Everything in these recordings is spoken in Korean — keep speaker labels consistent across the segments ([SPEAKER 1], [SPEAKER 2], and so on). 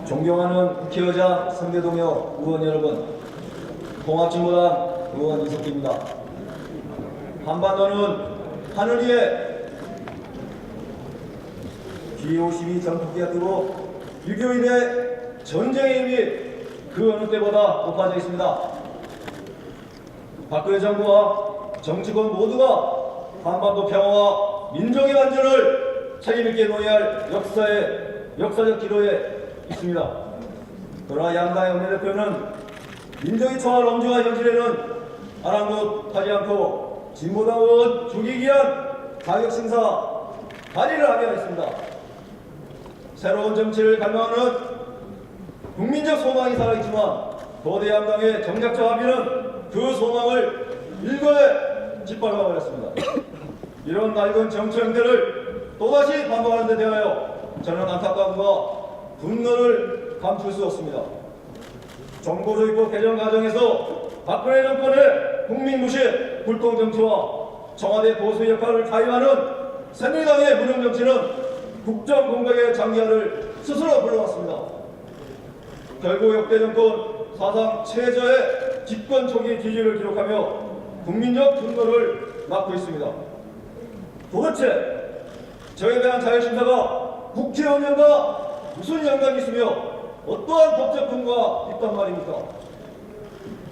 [SPEAKER 1] 존경하는 국회의장 선배동료 의원 여러분, 통합진보당 의원 이석기입니다. 한반도는 하늘 위에 G52 전투기가 뜨고 6.25 이래 전쟁의 힘이 그 어느 때보다 높아져 있습니다. 박근혜 정부와 정치권 모두가 한반도 평화와 민족의 안전을 책임있게 논의할 역사적 기로에 있습니다. 그러나 양당의 원내대표는 민족이 처할 엄중한 현실에는 아랑곳하지 않고 진보당 의원 죽이기 위한 자격심사 발의를 하게 했습니다. 새로운 정치를 갈망하는 국민적 소망이 살아있지만 거대 양당의 정략적 합의는 그 소망을 일거에 짓밟아 버렸습니다. 이런 낡은 정치 형태를 또다시 반복하는 데 대하여 저는 안타까움과 분노를 감출 수 없습니다. 정보조직법 개정 과정에서 박근혜 정권의 국민무시, 불통정치와 청와대 보수 역할을 가임하는 새누리당의 무능정치는 국정공백의 장기화를 스스로 불러왔습니다. 결국 역대 정권 사상 최저의 집권 초기 기질을 기록하며 국민적 분노를 낳고 있습니다. 도대체 저에 대한 자유심사가 국회의원과 무슨 연관이 있으며 어떠한 법적 근거가 있단 말입니까?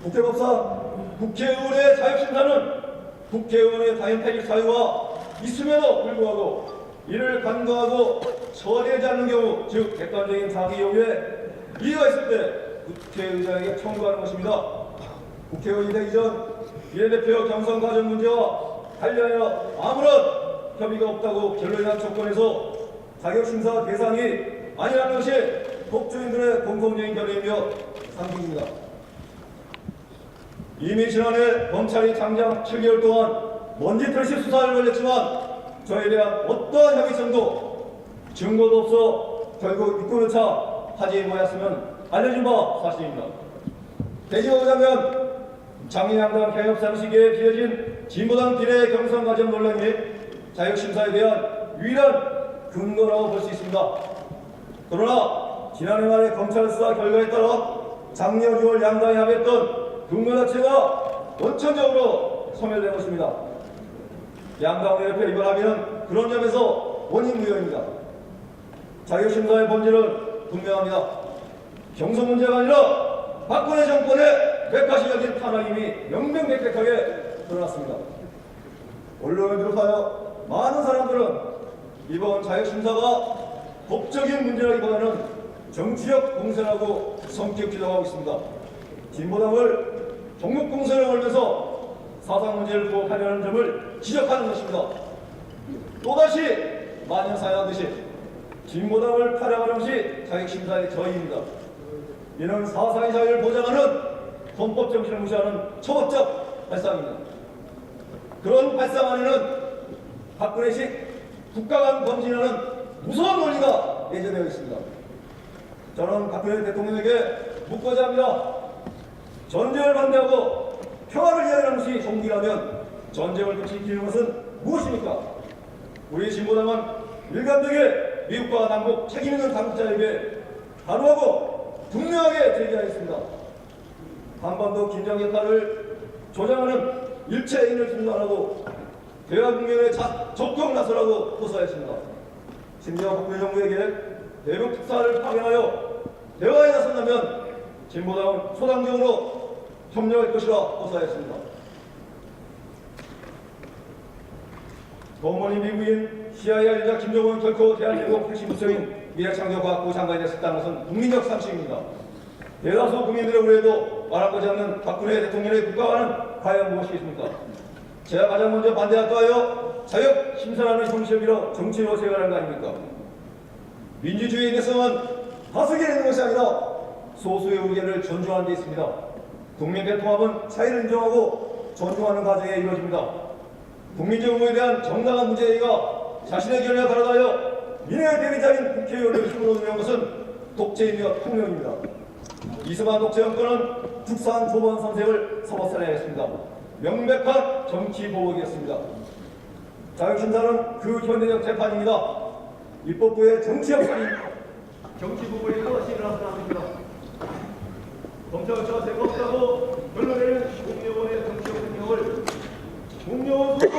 [SPEAKER 1] 국회법상 국회의원의 자유심사는 국회의원의 당연퇴직 사유가 있음에도 불구하고 이를 간과하고 처리하지 않는 경우, 즉 객관적인 자기 요구에 이의가 있을 때 국회의장에게 청구하는 것입니다. 국회의원이 되기 전 비례대표 경선 과정 문제와 관련하여 아무런 협의가 없다고 결론이 난 조건에서 자격심사 대상이 아니라는 것이 법조인들의 공통적인 견해이며 상식입니다. 이미 지난해 검찰이 장장 7개월 동안 먼지털씨 수사를 벌였지만 저에 대한 어떠한 협의성도 증거도 없어 결국 입구조차 하지 못했으면 알려진 바 사실입니다. 되짚어보자면 장애양당 개혁 시기에 비해진 진보당 비례 경선 과정 논란이 자격심사에 대한 유일한 근거라고 볼 수 있습니다. 그러나 지난해 말의 검찰 수사 결과에 따라 작년 6월 양당이 합의했던 근거 자체가 원천적으로 소멸된 것입니다. 양당 원내대표 이번 합의는 그런 점에서 원인무효입니다. 자격심사의 본질은 분명합니다. 경선 문제가 아니라 박근혜 정권의 백화시적인 탄압임이 명명백백하게 드러났습니다. 언론을 비롯하여 많은 사람들은 이번 자격심사가 법적인 문제라기보다는 정치적 공세라고 성격 규정하고 있습니다. 진보당을 종목공세를 걸면서 사상 문제를 부각하려는 점을 지적하는 것입니다. 또다시 만연사양하듯이 진보당을 타령하는 것이 자격심사의 저희입니다. 이는 사상의 자유를 보장하는 헌법 정신을 무시하는 초법적 발상입니다. 그런 발상 안에는 박근혜식 국가 간 검진하는 무서운 논리가 내재되어 있습니다. 저는 박근혜 대통령에게 묻고자 합니다. 전쟁을 반대하고 평화를 이야기하는 것이 종기라면 전쟁을 끝이키는 것은 무엇입니까? 우리 진보당은 일관되게 미국과 남북 책임있는 당국자에게 단호하고 분명하게 제기하였습니다. 한반도 긴장 역할을 조장하는 일체 인을 중단하고 대화 국면에 적극 나서라고 호소했습니다. 심지어 박근혜 정부에게 대북 특사를 파견하여 대화에 나선다면 진보당은 소당적으로 협력할 것이라 호소했습니다. 어머니 미국인 CIA 관리자 김정은은 결코 대한민국 핵심부서인 미래창조과학부 장관이 됐었다는 것은 국민적 상식입니다. 대다수 국민들의 우려에도 말하고자 않는 박근혜 대통령의 국가관은 과연 무엇이겠습니까? 제가 가장 먼저 반대하고 하여 자격심사라는 형식으로 정치로 생활하는 거 아닙니까? 민주주의의 내성은 다수결에 있는 것이 아니라 소수의 의견을 존중하는 데 있습니다. 국민 대통합은 차이를 인정하고 존중하는 과정에 이루어집니다. 국민적 의무에 대한 정당한 문제제기가 자신의 견해와 다르다여 민의 대리자인 국회의원을 힘으로 누리는 것은 독재이며 폭력입니다. 이승만 독재 정권은 국산 조번 선생을 서버살해야 했습니다. 명백한 정치 보복이었습니다. 자격심사는 그 현대적 재판입니다. 입법부의 정치 역할이 정치 부분이 하나씩 일어났습니다. 검찰과 죄가 없다고 결론내는 공무원의 정치적 생명을 공무원 속도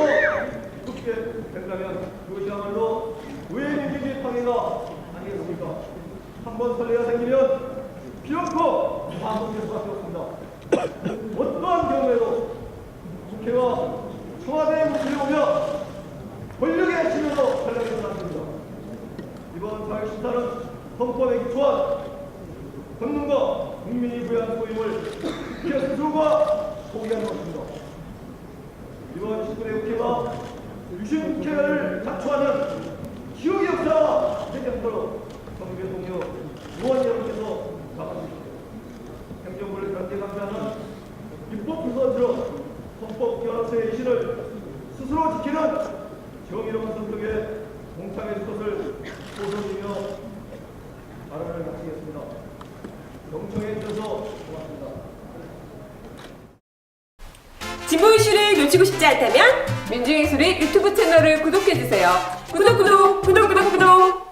[SPEAKER 1] 굳게 된다면 그것이야말로 우회민주주의 방해가 아니겠습니까? 한번 선례가 생기면 비로소 반복될 수밖에 없습니다. 어떠한 경우에도 국회와 청와대의 문제를 오며 권력의 핵심에서 전략이 일어났습니다. 이번 사회심사는 헌법의 기초한 권능과 국민이 부여한 소임을 국회 스스로가 포기하는 것입니다. 이번 19대 국회가 유신 국회를 자초하는 기억의 역사와 대장터로 정계 동료 의원 여러분께서 나가주십시오. 행정부를 견제 강조하는 입법 부서지로 헌법 결합서의 이실을 스스로 지키는 정의로운 성격에 동참해 줄 것을 소소이며 발언을 마치겠습니다. 경청해 주셔서 고맙습니다.
[SPEAKER 2] 진보 이슈를 놓치고 싶지 않다면 민중의 소리 유튜브 채널을 구독해주세요. 구독!